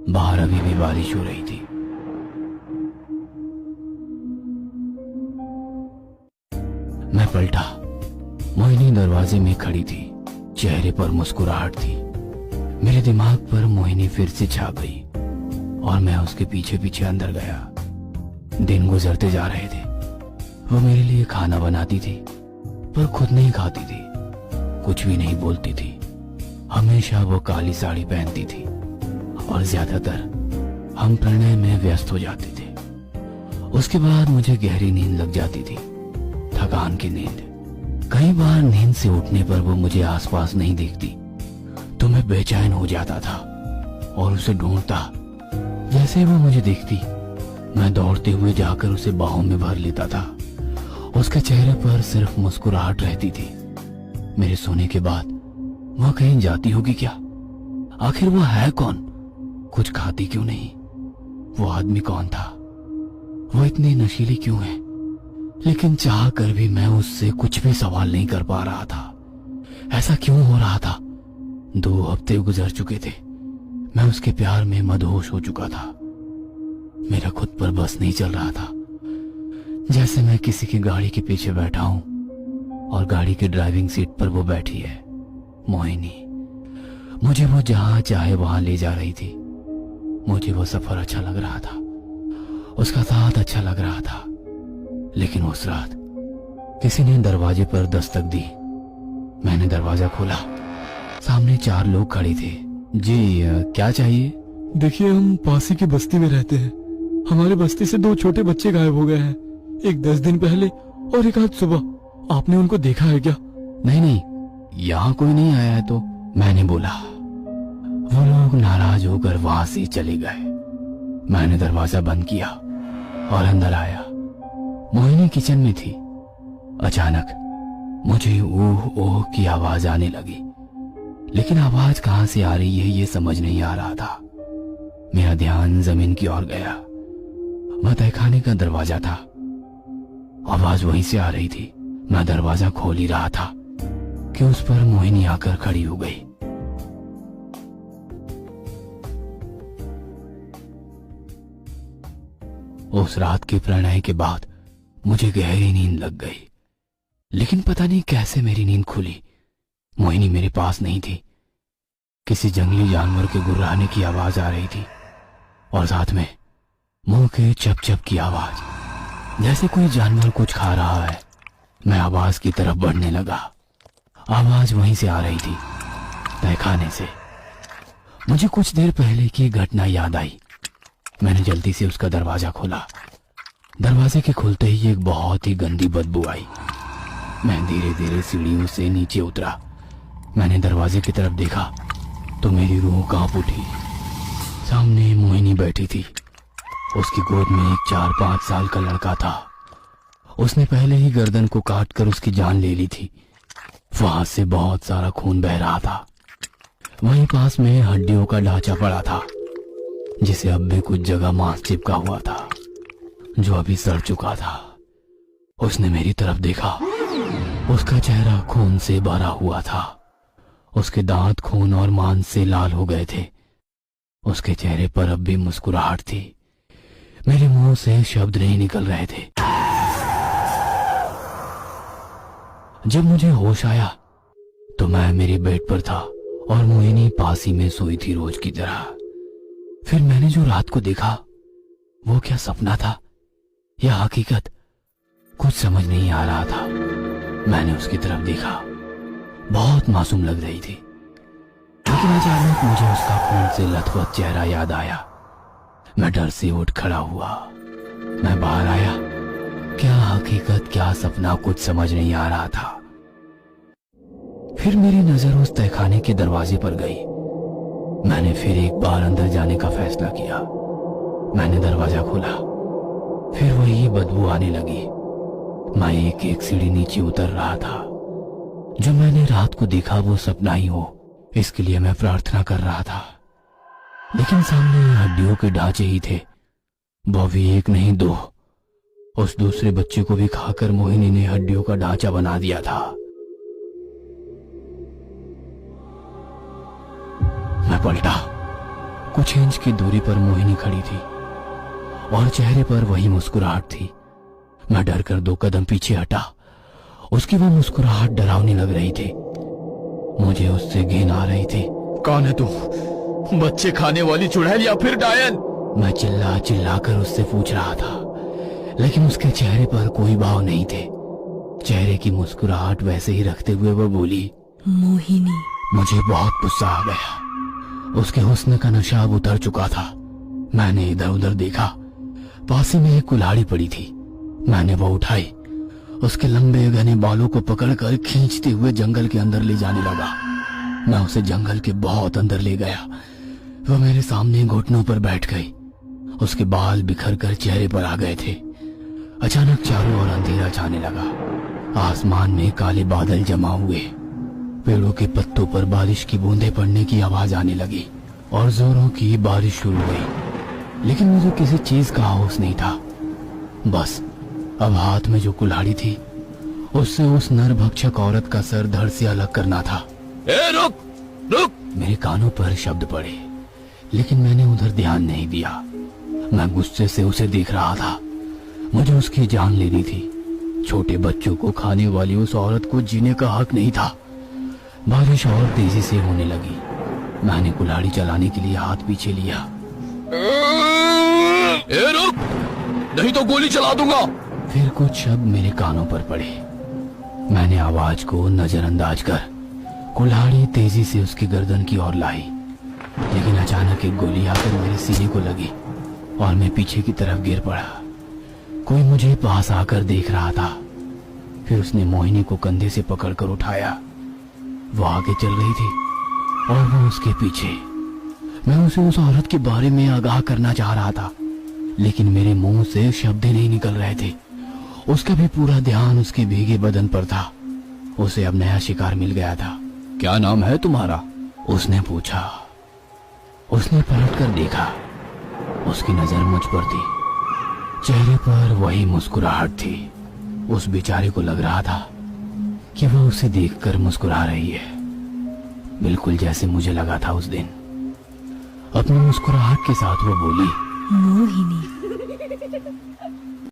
बाहर अभी भी बारिश हो रही थी। मैं पलटा। मोहिनी दरवाजे में खड़ी थी, चेहरे पर मुस्कुराहट थी। मेरे दिमाग पर मोहिनी फिर से छा गई और मैं उसके पीछे पीछे अंदर गया। दिन गुजरते जा रहे थे। वो मेरे लिए खाना बनाती थी, पर खुद नहीं खाती थी, कुछ भी नहीं बोलती थी। हमेशा वो काली साड़ी पहनती थी और ज्यादातर हम प्रणय में व्यस्त हो जाते थे। उसके बाद मुझे गहरी नींद लग जाती थी, थकान की नींद। कई बार नींद से उठने पर वो मुझे आसपास नहीं देखती तो मैं बेचैन हो जाता था और उसे ढूंढता। जैसे वो मुझे देखती, मैं दौड़ते हुए जाकर उसे बाहों में भर लेता था। उसके चेहरे पर सिर्फ मुस्कुराहट रहती थी। मेरे सोने के बाद वह कहीं जाती होगी क्या? आखिर वो है कौन? कुछ खाती क्यों नहीं? वो आदमी कौन था? वो इतनी नशीली क्यों है? लेकिन चाह कर भी मैं उससे कुछ भी सवाल नहीं कर पा रहा था। ऐसा क्यों हो रहा था? 2 हफ्ते गुजर चुके थे। मैं उसके प्यार में मदहोश हो चुका था। मेरा खुद पर बस नहीं चल रहा था। जैसे मैं किसी की गाड़ी के पीछे बैठा हूं और गाड़ी के ड्राइविंग सीट पर वो बैठी है, मोहिनी। मुझे वो जहां चाहे वहां ले जा रही थी। मुझे वो सफर अच्छा लग रहा था, उसका साथ अच्छा लग रहा था। लेकिन उस रात किसी ने दरवाजे पर दस्तक दी। मैंने दरवाजा खोला। सामने 4 लोग खड़े थे। जी, क्या चाहिए? देखिए, हम पासी की बस्ती में रहते हैं। हमारे बस्ती से 2 छोटे बच्चे गायब हो गए हैं, एक 10 दिन पहले और एक आज सुबह। आपने उनको देखा है क्या? नहीं नहीं, यहाँ कोई नहीं आया है तो, मैंने बोला। वो लोग नाराज होकर वहां से चले गए। मैंने दरवाजा बंद किया और अंदर आया। मोहिनी किचन में थी। अचानक मुझे ओह ओह की आवाज आने लगी, लेकिन आवाज कहां से आ रही है ये समझ नहीं आ रहा था। मेरा ध्यान जमीन की ओर गया। वह तहखाने का दरवाजा था। आवाज वहीं से आ रही थी। मैं दरवाजा खोल ही रहा था कि उस पर मोहिनी आकर खड़ी हो गई। उस रात के प्रणय के बाद मुझे गहरी नींद लग गई, लेकिन पता नहीं कैसे मेरी नींद खुली। मोहिनी मेरे पास नहीं थी। किसी जंगली जानवर के गुर्राने की आवाज आ रही थी और साथ में मुंह के चप चप की आवाज, जैसे कोई जानवर कुछ खा रहा है। मैं आवाज की तरफ बढ़ने लगा। आवाज वहीं से आ रही थी, तहखाने से। मुझे कुछ देर पहले की घटना याद आई। मैंने जल्दी से उसका दरवाजा खोला। दरवाजे के खुलते ही एक बहुत ही गंदी बदबू आई। मैं धीरे धीरे सीढ़ियों से नीचे उतरा। मैंने दरवाजे की तरफ देखा तो मेरी रूह कांप उठी। सामने मोहिनी बैठी थी। उसकी गोद में एक 4-5 साल का लड़का था। उसने पहले ही गर्दन को काट कर उसकी जान ले ली थी। वहां से बहुत सारा खून बह रहा था। वहीं पास में हड्डियों का ढांचा पड़ा था, जिसे अब भी कुछ जगह मांस चिपका हुआ था, जो अभी सड़ चुका था। उसने मेरी तरफ देखा। उसका चेहरा खून से भरा हुआ था। उसके दांत खून और मांस से लाल हो गए थे। उसके चेहरे पर अब भी मुस्कुराहट थी। मेरे मुंह से शब्द नहीं निकल रहे थे। जब मुझे होश आया तो मैं मेरे बेड पर था और मोहिनी पास ही में सोई थी रोज की तरह। फिर मैंने जो रात को देखा, वो क्या सपना था या हकीकत, कुछ समझ नहीं आ रहा था। मैंने उसकी तरफ देखा। बहुत मासूम लग रही थी, लेकिन अचानक मुझे उसका खून से लथपथ चेहरा याद आया। मैं डर से उठ खड़ा हुआ। मैं बाहर आया। क्या हकीकत क्या सपना, कुछ समझ नहीं आ रहा था। फिर मेरी नजर उस तहखाने के दरवाजे पर गई। मैंने फिर एक बार अंदर जाने का फैसला किया। मैंने दरवाजा खोला। फिर वही बदबू आने लगी। मैं एक एक सीढ़ी नीचे उतर रहा था। जो मैंने रात को देखा वो सपना ही हो, इसके लिए मैं प्रार्थना कर रहा था। लेकिन सामने हड्डियों के ढांचे ही थे, वो भी एक नहीं 2। उस दूसरे बच्चे को भी खाकर मोहिनी ने हड्डियों का ढांचा बना दिया था। मैं पलटा। कुछ इंच की दूरी पर मोहिनी खड़ी थी और चेहरे पर वही मुस्कुराहट थी। मैं डर कर 2 कदम पीछे हटा। उसकी वो मुस्कुराहट डरावनी लग रही थी। मुझे उससे घिन आ रही थी। कौन है तुम? बच्चे खाने वाली चुड़ैल या फिर डायन? मैं चिल्ला चिल्ला कर उससे पूछ रहा था, लेकिन उसके चेहरे पर कोई भाव नहीं थे। चेहरे की मुस्कुराहट वैसे ही रखते हुए वो बोली, मोहिनी। मुझे बहुत गुस्सा आ गया। उसके हुस्न का नशा अब उतर चुका था। मैंने इधर उधर देखा। पास ही में एक कुल्हाड़ी पड़ी थी। मैंने वो उठाई। उसके लंबे घने बालों को पकड़कर खींचते हुए जंगल के अंदर ले जाने लगा। मैं उसे जंगल के बहुत अंदर ले गया। वो मेरे सामने घुटनों पर बैठ गई। उसके बाल बिखर कर चेहरे पर आ गए थे। अचानक चारों ओर अंधेरा छाने लगा। आसमान में काले बादल जमा हुए। पेड़ों के पत्तों पर बारिश की बूंदें पड़ने की आवाज आने लगी और जोरों की बारिश शुरू हुई। लेकिन मुझे किसी चीज का होश नहीं था। बस अब हाथ में जो कुल्हाड़ी थी उससे उस नरभक्षक औरत का सर धड़ से अलग करना था। ए रुक रुक! मेरे कानों पर शब्द पड़े, लेकिन मैंने उधर ध्यान नहीं दिया। मैं गुस्से से उसे देख रहा था। मुझे उसकी जान लेनी थी। छोटे बच्चों को खाने वाली उस औरत को जीने का हक नहीं था। बारिश और तेजी से होने लगी। मैंने कुल्हाड़ी चलाने के लिए हाथ पीछे लिया। ए रुक, नहीं तो गोली चला दूंगा। फिर कुछ शब्द मेरे कानों पर पड़े। मैंने आवाज को नजरअंदाज कर कुल्हाड़ी तेजी से उसकी गर्दन की ओर लाई, लेकिन अचानक एक गोली आकर मेरे सीने को लगी और मैं पीछे की तरफ गिर पड़ा। कोई मुझे पास आकर देख रहा था। फिर उसने मोहिनी को कंधे से पकड़कर उठाया। वो आगे चल रही थी और वो उसके पीछे। मैं उसे उस औरत के बारे में आगाह करना चाह रहा था, लेकिन मेरे मुंह से शब्द ही नहीं निकल रहे थे। उसका भी पूरा ध्यान उसके भीगे बदन पर था। उसे अब नया शिकार मिल गया था। क्या नाम है तुम्हारा? उसने पूछा। उसने पलट कर देखा। उसकी नजर मुझ पर थी। चेहरे पर वही मुस्कुराहट थी। उस बेचारे को लग रहा था कि वो उसे देखकर मुस्कुरा रही है, बिल्कुल जैसे मुझे लगा था उस दिन। अपनी मुस्कुराहट के साथ वो बोली, मोहिनी।